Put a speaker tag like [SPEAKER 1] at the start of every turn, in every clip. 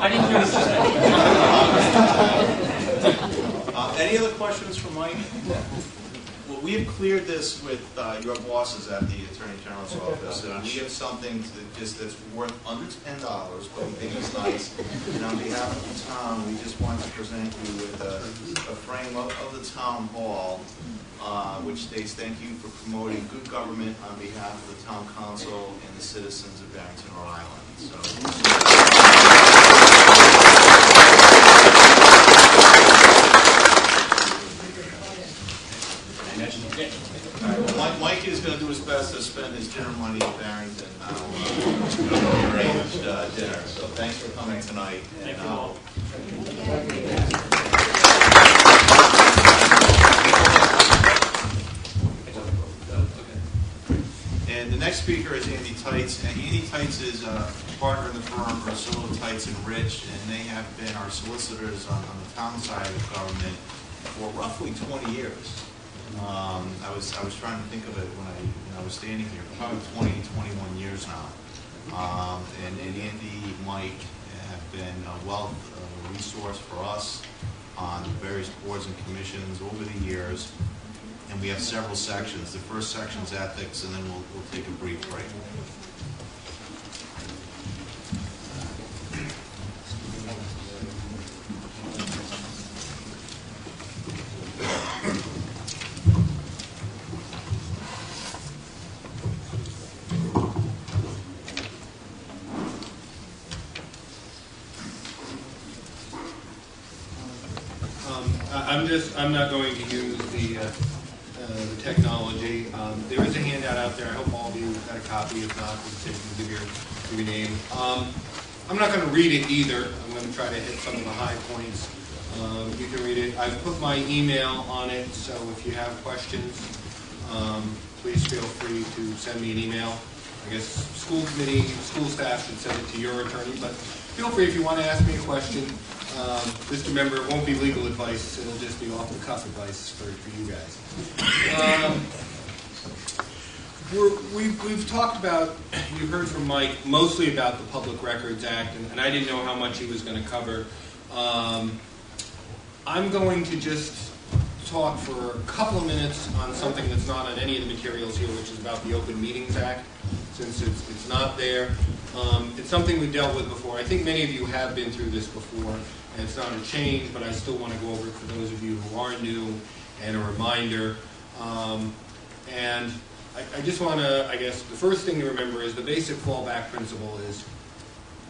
[SPEAKER 1] I didn't hear what you said.
[SPEAKER 2] Any other questions for Mike? Well, we have cleared this with your bosses at the Attorney General's office, and we have something that's worth under $10, but we think it's nice. And on behalf of the town, we just want to present you with a frame of the town hall, which states, "Thank you for promoting good government on behalf of the town council and the citizens of Barrington, Rhode Island." Mike is going to do his best to spend his dinner money in Barrington arranged dinner. So thanks for coming tonight.
[SPEAKER 1] Thank you all.
[SPEAKER 2] And the next speaker is Andy Tights. And Andy Tights is a partner in the firm Priscilla Tights and Rich, and they have been our solicitors on the town side of government for roughly 20 years. I was trying to think of it when I was standing here, probably 20, 21 years now. And Andy, Mike have been a wealth of resource for us on various boards and commissions over the years. And we have several sections. The first section is ethics, and then we'll take a brief break.
[SPEAKER 3] I'm not going to use the technology. There is a handout out there. I hope all of you got a copy. If not, you can give your name. I'm not going to read it either. I'm going to try to hit some of the high points. You can read it. I've put my email on it, so if you have questions, please feel free to send me an email. I guess school committee, school staff should send it to your attorney, but feel free if you want to ask me a question. Just remember, it won't be legal advice. It'll just be off-the-cuff advice for you guys. We've talked about, you heard from Mike, mostly about the Public Records Act, and I didn't know how much he was going to cover. I'm going to just talk for a couple of minutes on something that's not on any of the materials here, which is about the Open Meetings Act, since it's not there. It's something we've dealt with before. I think many of you have been through this before, and it's not a change, but I still want to go over it for those of you who are new, and a reminder. And I just want to, I guess, the first thing to remember is the basic fallback principle is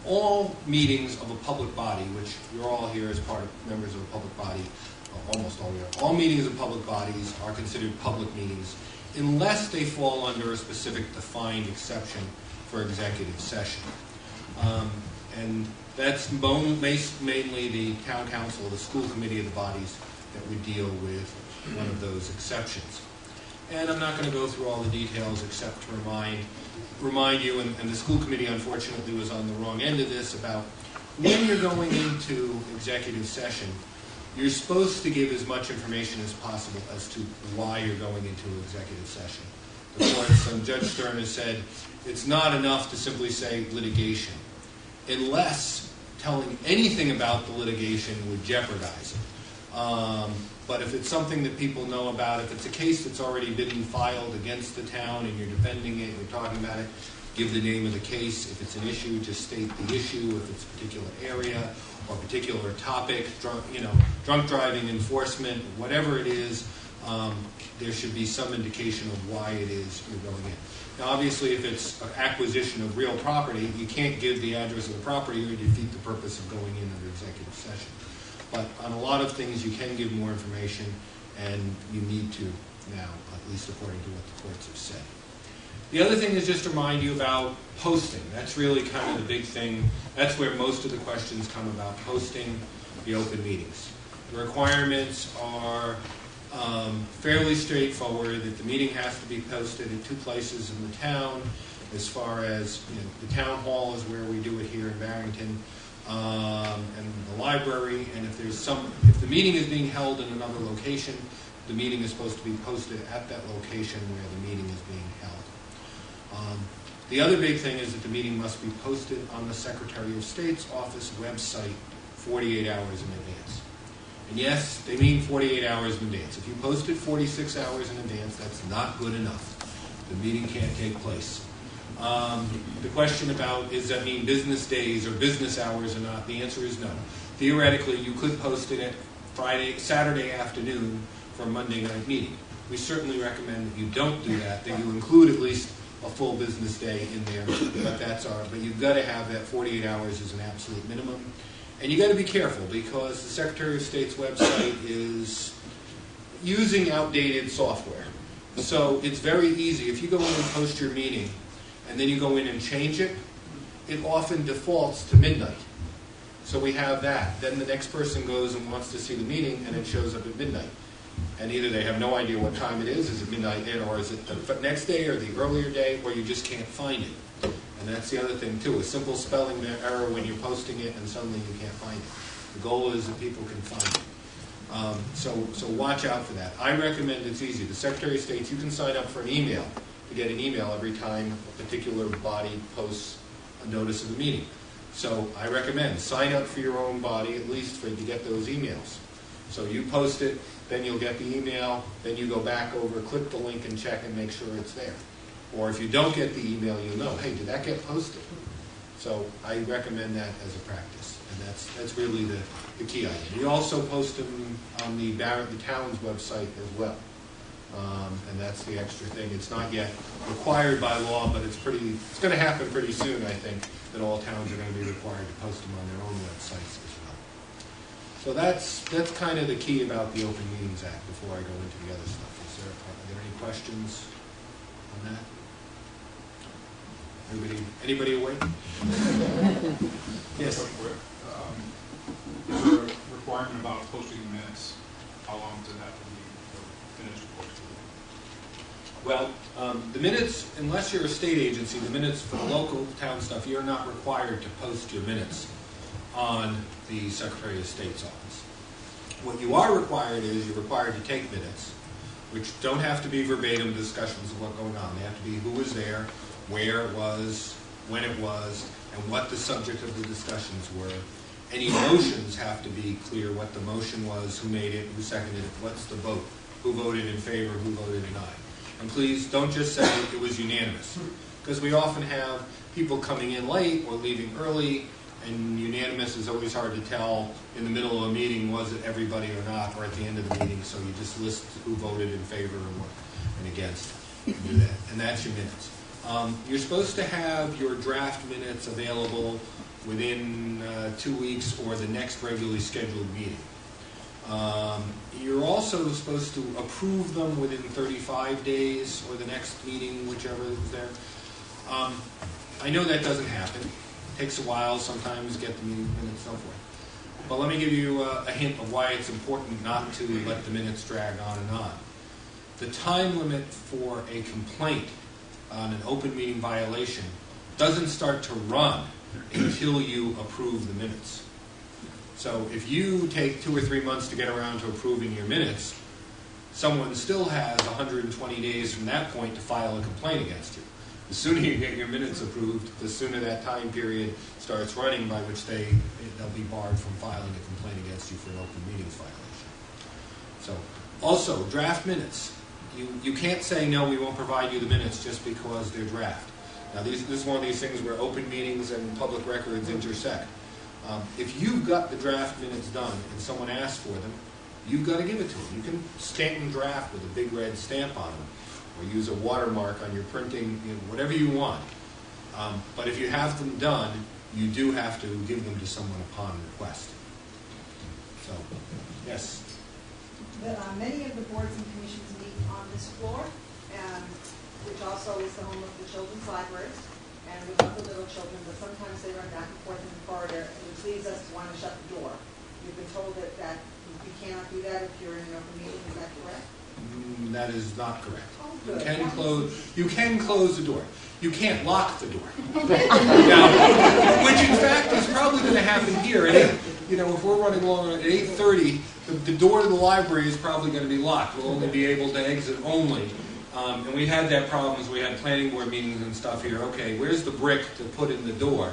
[SPEAKER 3] all meetings of a public body, which you're all here as part of members of a public body, almost all here, all meetings of public bodies are considered public meetings unless they fall under a specific defined exception for executive session. And that's mainly the town council, the school committee of the bodies that would deal with one of those exceptions. And I'm not going to go through all the details except to remind you, and the school committee unfortunately was on the wrong end of this, about when you're going into executive session, you're supposed to give as much information as possible as to why you're going into executive session. The courts, and Judge Stern has said, it's not enough to simply say litigation, unless telling anything about the litigation would jeopardize it. But if it's something that people know about, if it's a case that's already been filed against the town and you're defending it, you're talking about it, give the name of the case. If it's an issue, just state the issue. If it's a particular area or a particular topic, drunk driving enforcement, whatever it is, there should be some indication of why it is you're going in. Now, obviously, if it's an acquisition of real property, you can't give the address of the property or you defeat the purpose of going in under executive session. But on a lot of things, you can give more information, and you need to now, at least according to what the courts have said. The other thing is just to remind you about posting. That's really kind of the big thing. That's where most of the questions come about, posting the open meetings. The requirements are fairly straightforward, that the meeting has to be posted in 2 places in the town. As far as, the town hall is where we do it here in Barrington, and the library, and if the meeting is being held in another location, the meeting is supposed to be posted at that location where the meeting is being held. The other big thing is that the meeting must be posted on the Secretary of State's office website 48 hours in advance. And yes, they mean 48 hours in advance. If you post it 46 hours in advance, that's not good enough. The meeting can't take place. The question about, does that mean business days or business hours or not? The answer is no. Theoretically, you could post it at Saturday afternoon for a Monday night meeting. We certainly recommend that you don't do that, that you include at least a full business day in there, but you've got to have that 48 hours as an absolute minimum. And you've got to be careful because the Secretary of State's website is using outdated software. So it's very easy. If you go in and post your meeting and then you go in and change it, it often defaults to midnight. So we have that. Then the next person goes and wants to see the meeting and it shows up at midnight. And either they have no idea what time it is it midnight then, or is it the next day or the earlier day, or you just can't find it. And that's the other thing too, a simple spelling error when you're posting it and suddenly you can't find it. The goal is that people can find it. So watch out for that. I recommend it's easy. The Secretary of State, you can sign up for an email to get an email every time a particular body posts a notice of the meeting. So I recommend sign up for your own body at least to get those emails. So you post it, then you'll get the email, then you go back over, click the link and check and make sure it's there. Or if you don't get the email, you'll know, hey, did that get posted? So I recommend that as a practice, and that's really the key item. We also post them on the town's website as well, and that's the extra thing. It's not yet required by law, but it's going to happen pretty soon, I think, that all towns are going to be required to post them on their own websites as well. So that's kind of the key about the Open Meetings Act before I go into the other stuff. Are there any questions on that? Anybody awake? Yes.
[SPEAKER 4] Is there a requirement about posting the minutes? How long does it have to be for minutes reported?
[SPEAKER 3] Well, the minutes, unless you're a state agency, the minutes for the local town stuff, you're not required to post your minutes on the Secretary of State's office. What you are required is you're required to take minutes, which don't have to be verbatim discussions of what's going on. They have to be who was there, where it was, when it was, and what the subject of the discussions were. Any motions have to be clear what the motion was, who made it, who seconded it, what's the vote, who voted in favor, who voted in aye. And please don't just say it was unanimous, because we often have people coming in late or leaving early, and unanimous is always hard to tell in the middle of a meeting, was it everybody or not, or at the end of the meeting, so you just list who voted in favor and against, and do that, and that's your minutes. You're supposed to have your draft minutes available within 2 weeks or the next regularly scheduled meeting. You're also supposed to approve them within 35 days or the next meeting, whichever is there. I know that doesn't happen. It takes a while sometimes to get the meeting minutes and so forth. But let me give you a hint of why it's important not to let the minutes drag on and on. The time limit for a complaint on an open meeting violation doesn't start to run until you approve the minutes. So if you take 2 or 3 months to get around to approving your minutes, someone still has 120 days from that point to file a complaint against you. The sooner you get your minutes approved, the sooner that time period starts running by which they'll be barred from filing a complaint against you for an open meetings violation. So also, draft minutes. You can't say, no, we won't provide you the minutes just because they're draft. Now, this is one of these things where open meetings and public records intersect. If you've got the draft minutes done and someone asks for them, you've got to give it to them. You can stamp them draft with a big red stamp on them, or use a watermark on your printing, whatever you want. But if you have them done, you do have to give them to someone upon request. So, yes?
[SPEAKER 5] Many of the boards and commissions meet on this floor, which also is the home of the children's libraries, and we love the little children, but sometimes they run back and forth in the corridor, which leads us to want to shut the door. You've been told that you cannot do that if you're in an open meeting, is that correct?
[SPEAKER 3] That is not correct.
[SPEAKER 5] Oh, good.
[SPEAKER 3] You can close the door. You can't lock the door. Now, which in fact is probably going to happen here. If we're running along at 8:30, the door to the library is probably going to be locked. We'll only be able to exit only And we had that problem as we had planning board meetings and stuff here. Okay, where's the brick to put in the door?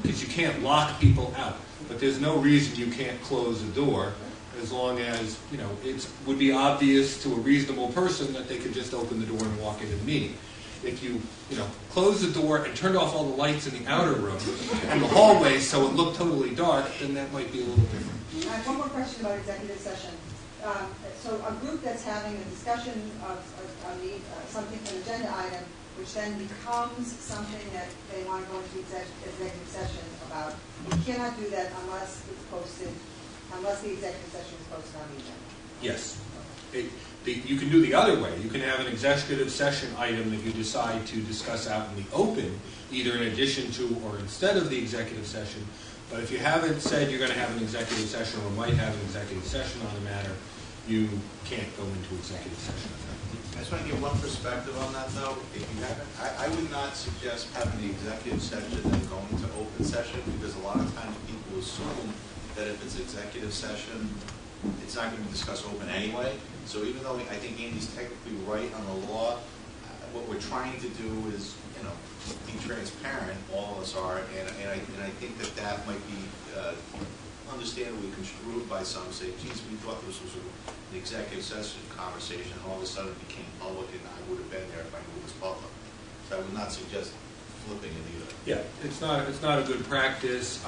[SPEAKER 3] Because you can't lock people out. But there's no reason you can't close the door as long as, you know, it would be obvious to a reasonable person that they could just open the door and walk into the meeting. If you closed the door and turned off all the lights in the outer room and the hallway so it looked totally dark, then that might be a little different.
[SPEAKER 5] I have one more question about executive session. So a group that's having a discussion of something, an agenda item, which then becomes something that they want to go into executive session about, you cannot do that unless it's posted, unless the executive session is posted on the agenda.
[SPEAKER 3] Yes. You can do the other way. You can have an executive session item that you decide to discuss out in the open, either in addition to or instead of the executive session. But if you haven't said you're going to have an executive session or might have an executive session on the matter, you can't go into executive session.
[SPEAKER 2] I just want to give one perspective on that, though. If you haven't, I would not suggest having the executive session and going to open session, because a lot of times people assume that if it's executive session, it's not going to be discussed open anyway. So even though I think Andy's technically right on the law, what we're trying to do is, be transparent. All of us are, and I think that might be understandably construed by some. Say, geez, we thought this was an executive session conversation, and all of a sudden it became public, and I would have been there if I knew it was public. So I would not suggest flipping it either.
[SPEAKER 3] Yeah, it's not a good practice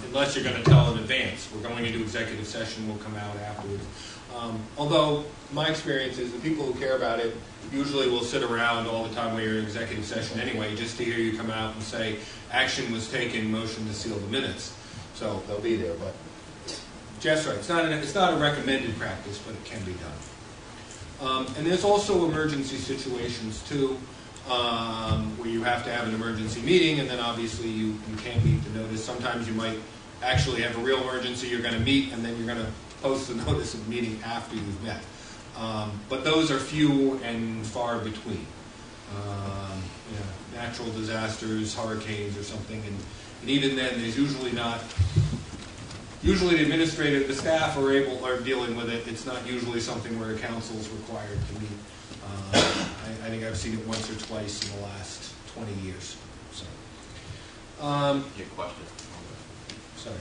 [SPEAKER 3] unless you're going to tell in advance. We're going into executive session. We'll come out afterwards. Although my experience is the people who care about it usually will sit around all the time when you're in executive session anyway, just to hear you come out and say action was taken, motion to seal the minutes. So they'll be there. But Jeff's right. It's not a recommended practice, but it can be done. And there's also emergency situations too, where you have to have an emergency meeting, and then obviously you can't meet the notice. Sometimes you might actually have a real emergency you're going to meet, and then you're going to post the notice of the meeting after you've met. But those are few and far between. Natural disasters, hurricanes or something, and even then there's usually not. Usually the staff are dealing with it. It's not usually something where a council is required to meet. I think I've seen it once or twice in the last 20 years. So.
[SPEAKER 2] Your question.
[SPEAKER 3] Sorry.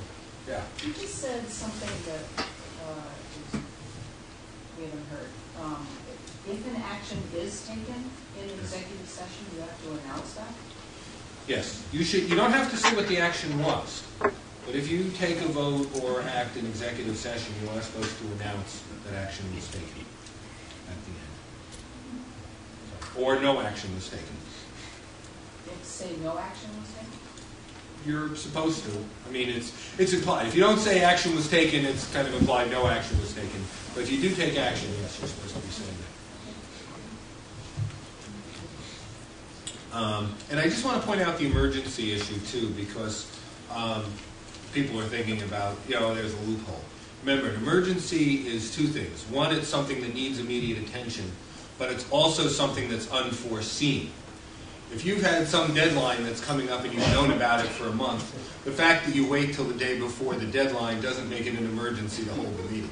[SPEAKER 3] Yeah.
[SPEAKER 6] You just said something that we haven't heard. If an action is taken in executive session, you have to announce that?
[SPEAKER 3] Yes. You don't have to say what the action was. But if you take a vote or act in executive session, you are supposed to announce that action was taken at the end. Or no action was taken.
[SPEAKER 6] You have to say no action was taken?
[SPEAKER 3] You're supposed to. I mean, it's implied. If you don't say action was taken, it's kind of implied no action was taken. But if you do take action, yes, you're supposed to be saying that. And I just want to point out the emergency issue, too, because people are thinking about, there's a loophole. Remember, an emergency is two things. One, it's something that needs immediate attention, but it's also something that's unforeseen. If you've had some deadline that's coming up and you've known about it for a month, the fact that you wait till the day before the deadline doesn't make it an emergency to hold the meeting.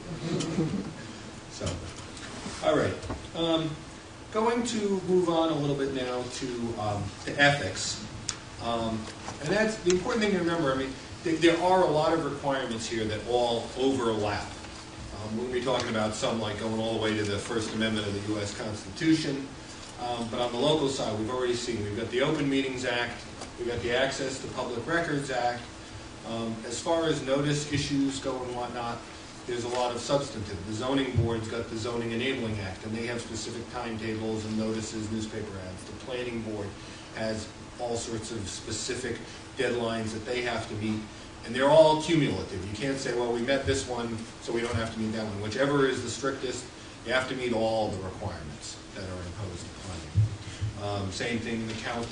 [SPEAKER 3] So, all right. Going to move on a little bit now to ethics. And that's the important thing to remember. I mean, there are a lot of requirements here that all overlap. We're going to be talking about some like going all the way to the First Amendment of the U.S. Constitution. But on the local side, we've already seen, we've got the Open Meetings Act, we've got the Access to Public Records Act. As far as notice issues go and whatnot, there's a lot of substantive. The zoning board's got the Zoning Enabling Act, and they have specific timetables and notices, newspaper ads. The planning board has all sorts of specific deadlines that they have to meet, and they're all cumulative. You can't say, well, we met this one, so we don't have to meet that one. Whichever is the strictest, you have to meet all the requirements that are imposed upon you. Same thing in the town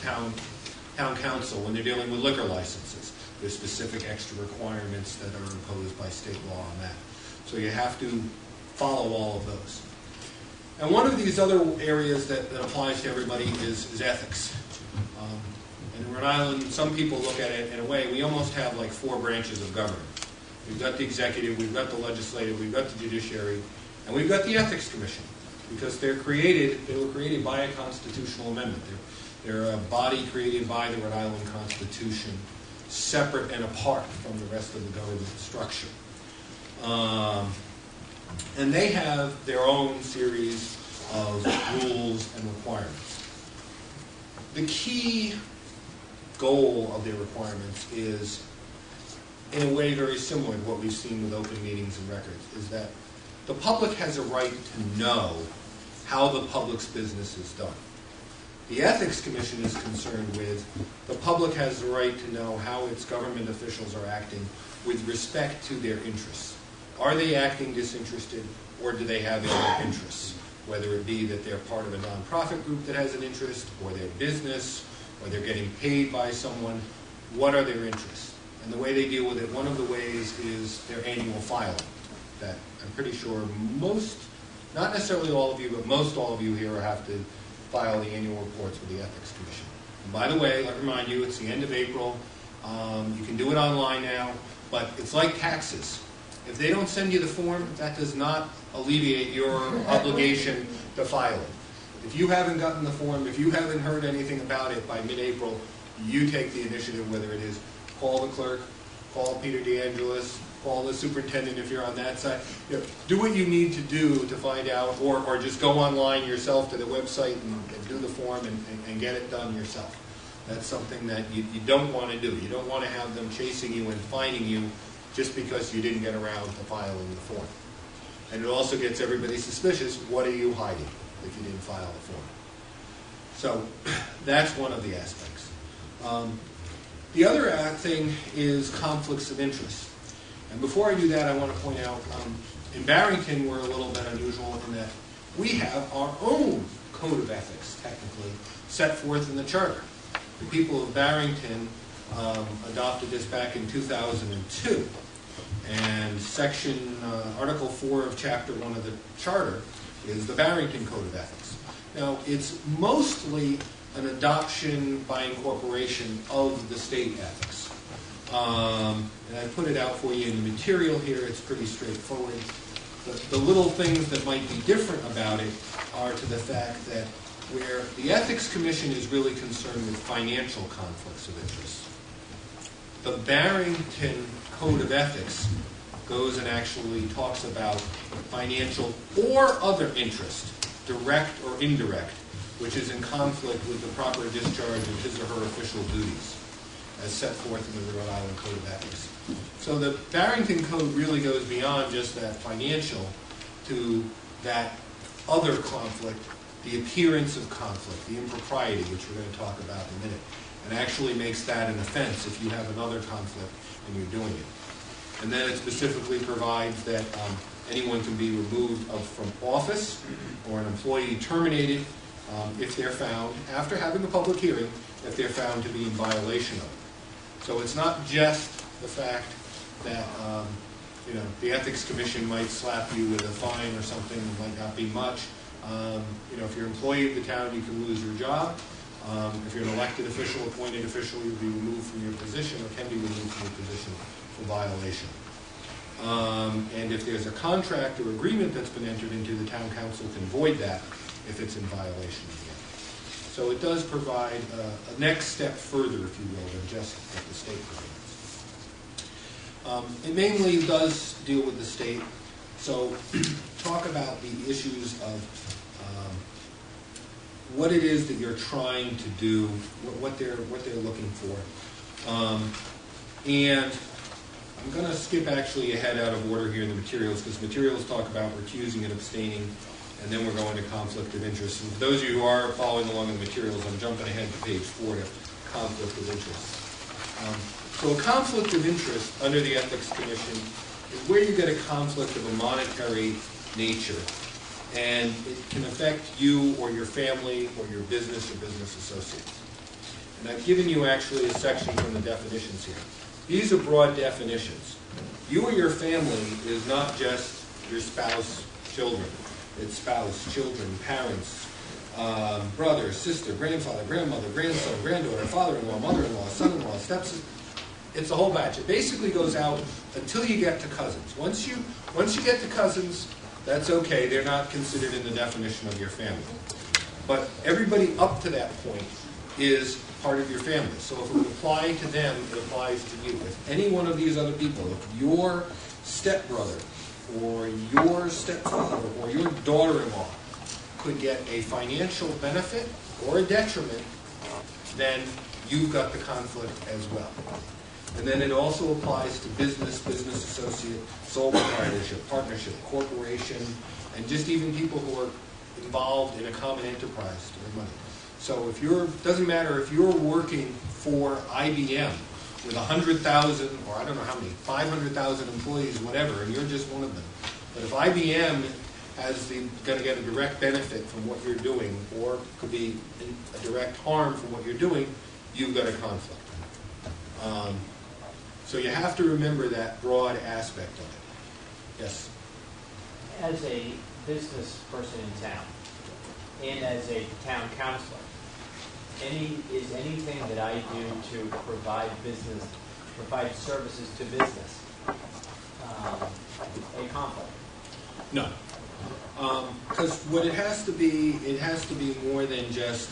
[SPEAKER 3] council when they're dealing with liquor licenses. There's specific extra requirements that are imposed by state law on that. So you have to follow all of those. And one of these other areas that applies to everybody is ethics. And in Rhode Island, some people look at it in a way, we almost have like 4 branches of government. We've got the executive, we've got the legislative, we've got the judiciary, and we've got the ethics commission. because they were created by a constitutional amendment. They're a body created by the Rhode Island Constitution, separate and apart from the rest of the government structure. And they have their own series of rules and requirements. The key goal of their requirements is, in a way very similar to what we've seen with open meetings and records, is that the public has a right to know how the public's business is done. The Ethics Commission is concerned with the public has the right to know how its government officials are acting with respect to their interests. Are they acting disinterested, or do they have other interests? Whether it be that they're part of a nonprofit group that has an interest, or their business, or they're getting paid by someone, what are their interests? And the way they deal with it, one of the ways is their annual filing. That I'm pretty sure most, not necessarily all of you, but most all of you here have to file the annual reports with the Ethics Commission. And by the way, let me remind you, it's the end of April. You can do it online now, but it's like taxes. If they don't send you the form, that does not alleviate your obligation to file it. If you haven't gotten the form, if you haven't heard anything about it by mid-April, you take the initiative, whether it is call the clerk, call Peter DeAngelis, call the superintendent if you're on that side. You know, do what you need to do to find out, or just go online yourself to the website and do the form and get it done yourself. That's something that you don't want to do. You don't want to have them chasing you and finding you just because you didn't get around to filing the form. And it also gets everybody suspicious. What are you hiding if you didn't file the form? So that's one of the aspects. The other thing is conflicts of interest. And before I do that, I want to point out, in Barrington, we're a little bit unusual in that we have our own code of ethics, technically, set forth in the charter. The people of Barrington adopted this back in 2002. And Article 4 of Chapter 1 of the charter is the Barrington Code of Ethics. Now, it's mostly an adoption by incorporation of the state ethics. And I put it out for you in the material here. It's pretty straightforward. The little things that might be different about it are to the fact that where the Ethics Commission is really concerned with financial conflicts of interest, the Barrington Code of Ethics goes and actually talks about financial or other interest, direct or indirect, which is in conflict with the proper discharge of his or her official duties, as set forth in the Rhode Island Code of Ethics. So the Barrington Code really goes beyond just that financial to that other conflict, the appearance of conflict, the impropriety, which we're going to talk about in a minute, and actually makes that an offense if you have another conflict and you're doing it. And then it specifically provides that anyone can be removed from office or an employee terminated if they're found, after having a public hearing, if they're found to be in violation of it. So it's not just the fact that the Ethics Commission might slap you with a fine or something, it might not be much. If you're an employee of the town, you can lose your job. If you're an elected official, appointed official, you'll be removed from your position or can be removed from your position for violation. And if there's a contract or agreement that's been entered into, the town council can void that if it's in violation of the act. So it does provide a next step further, if you will, than just what the state provides. It mainly does deal with the state. So talk about the issues of what it is that you're trying to do, what they're looking for. And I'm going to skip actually ahead out of order here in the materials, because materials talk about recusing and abstaining, and then we're going to conflict of interest. And for those of you who are following along in the materials, I'm jumping ahead to page 4 to conflict of interest. So a conflict of interest under the Ethics Commission is where you get a conflict of a monetary nature, and it can affect you or your family or your business or business associates. And I've given you actually a section from the definitions here. These are broad definitions. You or your family is not just your spouse, children. It's spouse, children, parents, brother, sister, grandfather, grandmother, grandson, granddaughter, father-in-law, mother-in-law, son-in-law, stepsister. It's a whole batch. It basically goes out until you get to cousins. Once you get to cousins, That's okay, they're not considered in the definition of your family. But everybody up to that point is part of your family. So if it would apply to them, it applies to you. If any one of these other people, if your stepbrother or your stepfather or your daughter-in-law could get a financial benefit or a detriment, then you've got the conflict as well. And then it also applies to business, business associate, sole proprietorship, partnership, corporation, and just even people who are involved in a common enterprise to earn money. So if you're, doesn't matter if you're working for IBM with 100,000, or I don't know how many, 500,000 employees, whatever, and you're just one of them. But if IBM has going to get a direct benefit from what you're doing, or could be a direct harm from what you're doing, you've got a conflict. So you have to remember that broad aspect of it. Yes?
[SPEAKER 7] As a business person in town, and as a town councilor, is anything that I do to provide services to business a conflict?
[SPEAKER 3] No. Because what it has to be more than just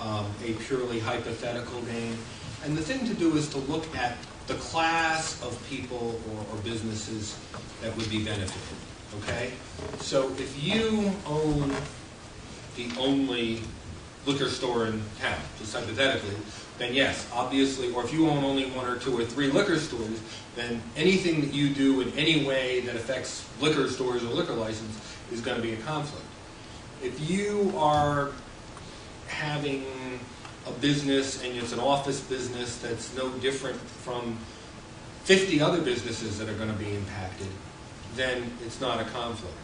[SPEAKER 3] a purely hypothetical game. And the thing to do is to look at the class of people or businesses that would be benefited. Okay? So if you own the only liquor store in town, just hypothetically, then yes, obviously, or if you own only 1 or 2 or 3 liquor stores, then anything that you do in any way that affects liquor stores or liquor license is going to be a conflict. If you are having a business and it's an office business that's no different from 50 other businesses that are going to be impacted, then it's not a conflict.